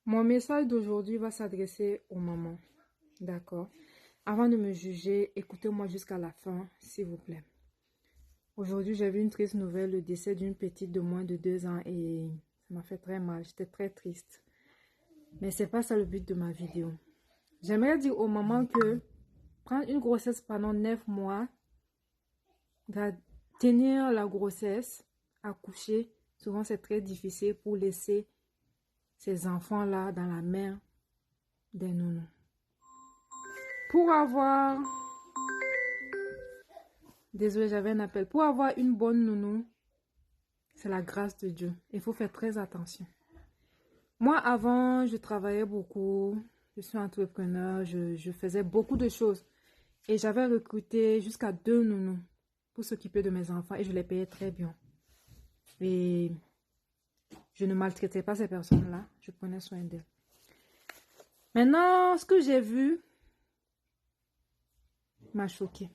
Mon message d'aujourd'hui va s'adresser aux mamans. D'accord? Avant de me juger, écoutez-moi jusqu'à la fin, s'il vous plaît. Aujourd'hui, j'ai vu une triste nouvelle, le décès d'une petite de moins de 2 ans et ça m'a fait très mal. J'étais très triste. Mais c'est pas ça le but de ma vidéo. J'aimerais dire aux mamans que prendre une grossesse pendant 9 mois, tenir la grossesse, accoucher, souvent c'est très difficile pour laisser ces enfants-là dans la main des nounous. Pour avoir... Désolée, j'avais un appel. Pour avoir une bonne nounou, c'est la grâce de Dieu. Il faut faire très attention. Moi, avant, je travaillais beaucoup. Je suis entrepreneur. Je faisais beaucoup de choses. Et j'avais recruté jusqu'à 2 nounous pour s'occuper de mes enfants. Et je les payais très bien. Et je ne maltraitais pas ces personnes-là. Je prenais soin d'elles. Maintenant, ce que j'ai vu m'a choquée.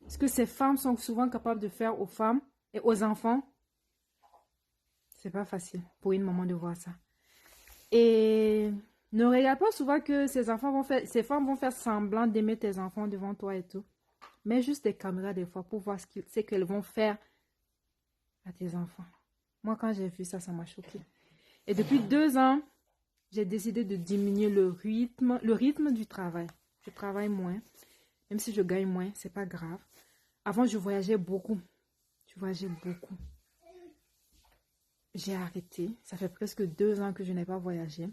Ce que ces femmes sont souvent capables de faire aux femmes et aux enfants, c'est pas facile pour une maman de voir ça. Et ne regarde pas souvent que ces femmes vont faire semblant d'aimer tes enfants devant toi et tout. Mets juste des caméras des fois pour voir ce qu'elles vont faire à tes enfants. Moi, quand j'ai vu ça, ça m'a choquée. Et depuis 2 ans, j'ai décidé de diminuer le rythme du travail. Je travaille moins. Même si je gagne moins, c'est pas grave. Avant, je voyageais beaucoup. J'ai arrêté. Ça fait presque 2 ans que je n'ai pas voyagé.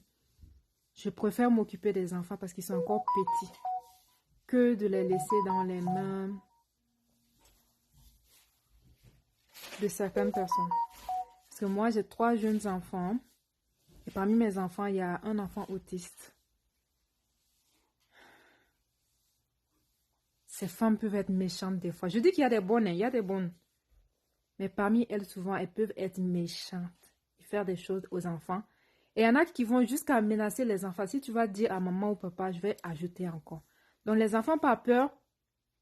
Je préfère m'occuper des enfants parce qu'ils sont encore petits que de les laisser dans les mains de certaines personnes. Parce que moi, j'ai 3 jeunes enfants. Et parmi mes enfants, il y a un enfant autiste. Ces femmes peuvent être méchantes des fois. Je dis qu'il y a des bonnes, il y a des bonnes. Mais parmi elles, souvent, elles peuvent être méchantes et faire des choses aux enfants. Et il y en a qui vont jusqu'à menacer les enfants. Si tu vas dire à maman ou papa, je vais ajouter encore. Donc, les enfants, par peur,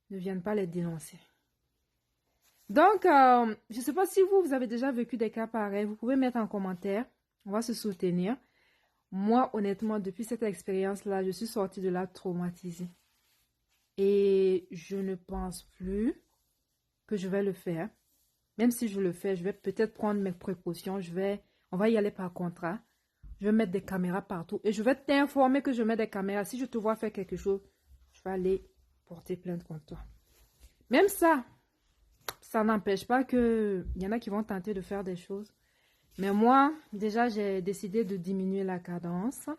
ne viennent pas les dénoncer. Donc, je ne sais pas si vous avez déjà vécu des cas pareils. Vous pouvez mettre en commentaire. On va se soutenir. Moi, honnêtement, depuis cette expérience-là, je suis sortie de là traumatisée. Et je ne pense plus que je vais le faire. Même si je le fais, je vais peut-être prendre mes précautions. On va y aller par contrat. Je vais mettre des caméras partout. Et je vais t'informer que je mets des caméras. Si je te vois faire quelque chose, je vais aller porter plainte contre toi. Même ça n'empêche pas qu'il y en a qui vont tenter de faire des choses. Mais moi, déjà, j'ai décidé de diminuer la cadence.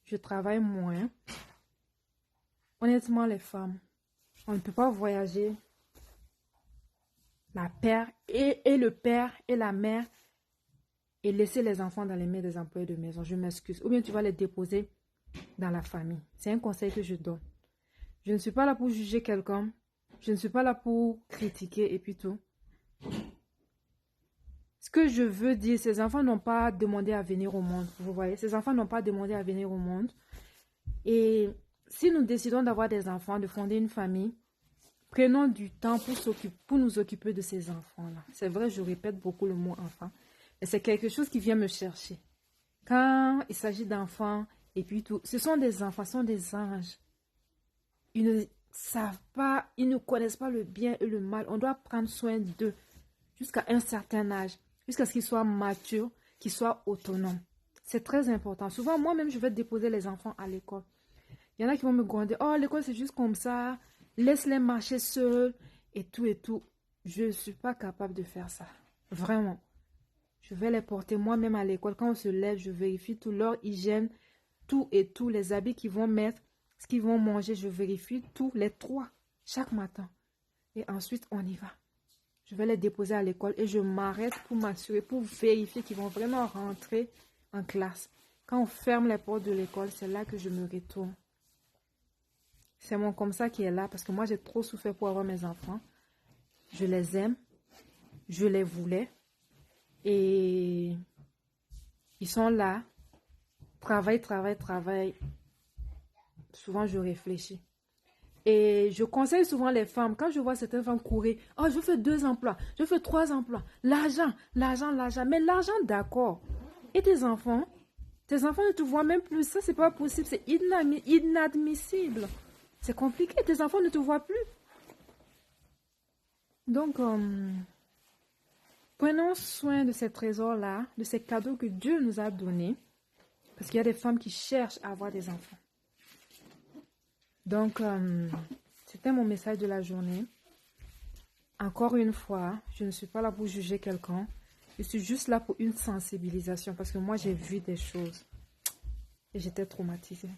Je travaille moins. Honnêtement, les femmes, on ne peut pas voyager. La père et le père et la mère et laisser les enfants dans les mains des employés de maison. Je m'excuse. Ou bien tu vas les déposer dans la famille. C'est un conseil que je donne. Je ne suis pas là pour juger quelqu'un. Je ne suis pas là pour critiquer et puis tout. Ce que je veux dire, ces enfants n'ont pas demandé à venir au monde. Vous voyez, ces enfants n'ont pas demandé à venir au monde. Et si nous décidons d'avoir des enfants, de fonder une famille, prenons du temps pour nous occuper de ces enfants-là. C'est vrai, je répète beaucoup le mot enfant. Mais c'est quelque chose qui vient me chercher. Quand il s'agit d'enfants et puis tout, ce sont des enfants, ce sont des anges. Ils ne savent pas, ils ne connaissent pas le bien et le mal. On doit prendre soin d'eux jusqu'à un certain âge, jusqu'à ce qu'ils soient matures, qu'ils soient autonomes. C'est très important. Souvent, moi-même, je vais déposer les enfants à l'école. Il y en a qui vont me gronder. Oh, l'école, c'est juste comme ça. Laisse-les marcher seuls et tout et tout. Je ne suis pas capable de faire ça. Vraiment. Je vais les porter moi-même à l'école. Quand on se lève, je vérifie tout leur hygiène, tout et tout. Les habits qu'ils vont mettre, ce qu'ils vont manger, je vérifie tous les 3 chaque matin. Et ensuite, on y va. Je vais les déposer à l'école et je m'arrête pour m'assurer, pour vérifier qu'ils vont vraiment rentrer en classe. Quand on ferme les portes de l'école, c'est là que je me retourne. C'est mon comme ça qui est là parce que moi, j'ai trop souffert pour avoir mes enfants. Je les aime. Je les voulais. Et ils sont là. Travail. Souvent, je réfléchis. Et je conseille souvent les femmes, quand je vois certaines femmes courir, oh, je fais 2 emplois, je fais 3 emplois. L'argent. Mais l'argent, d'accord. Et tes enfants? Tes enfants ne te voient même plus. Ça, c'est pas possible. C'est inadmissible. C'est compliqué. Tes enfants ne te voient plus. Donc, prenons soin de ces trésors-là, de ces cadeaux que Dieu nous a donnés. Parce qu'il y a des femmes qui cherchent à avoir des enfants. Donc, c'était mon message de la journée. Encore une fois, je ne suis pas là pour juger quelqu'un. Je suis juste là pour une sensibilisation. Parce que moi, j'ai vu des choses. Et j'étais traumatisée.